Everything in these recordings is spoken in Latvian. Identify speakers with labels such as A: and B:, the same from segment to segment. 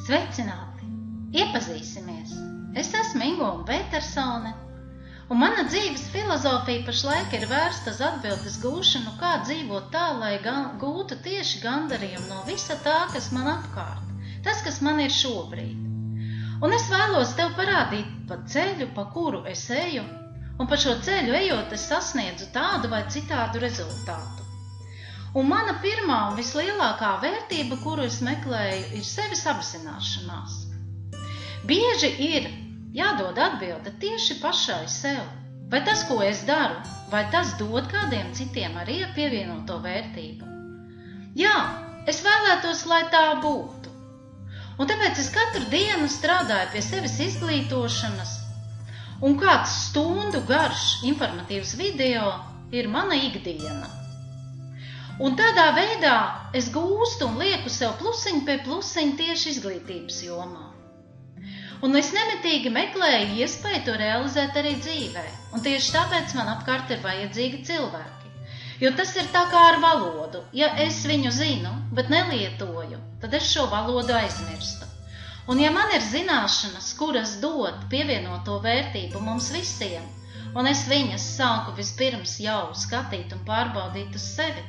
A: Sveicināti! Iepazīsimies! Es esmu Ingūna Petersone, un mana dzīves filozofija pašlaik ir vērsta uz atbildes gūšanu, kā dzīvot tā, lai gūtu tieši gandarījumu no visa tā, kas man apkārt, tas, kas man ir šobrīd. Un es vēlos tev parādīt pa ceļu, pa kuru es eju, un pa šo ceļu ejot es sasniedzu tādu vai citādu rezultātu. Un mana pirmā un vislielākā vērtība, kuru es meklēju, ir sevis apzināšanās. Bieži ir jādod atbilde tieši pašai sev. Vai tas, ko es daru, vai tas dod kādiem citiem arī pievienoto vērtību? Jā, es vēlētos, lai tā būtu. Un tāpēc es katru dienu strādāju pie sevis izglītošanas, un kāds stundu garš informatīvs video ir mana ikdiena. Un tādā veidā es gūstu un lieku sev plusiņu pie plusiņu tieši izglītības jomā. Un es nemitīgi meklēju iespēju to realizēt arī dzīvē. Un tieši tāpēc man apkārt ir vajadzīgi cilvēki. Jo tas ir tā kā ar valodu. Ja es viņu zinu, bet nelietoju, tad es šo valodu aizmirstu. Un ja man ir zināšanas, kuras dod pievienoto vērtību mums visiem, un es viņas sāku vispirms jau skatīt un pārbaudīt uz sevi,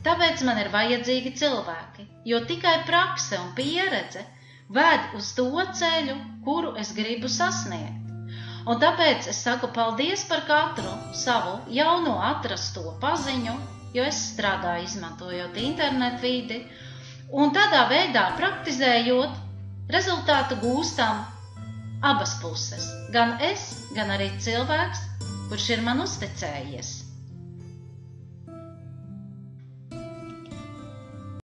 A: tāpēc man ir vajadzīgi cilvēki, jo tikai prakse un pieredze ved uz to ceļu, kuru es gribu sasniegt. Un tāpēc es saku paldies par katru savu jauno atrasto paziņu, jo es strādāju izmantojot internetu vidi, un tādā veidā praktizējot, rezultātu gūstam abas puses. Gan es, gan arī cilvēks, kurš ir man uzticējies.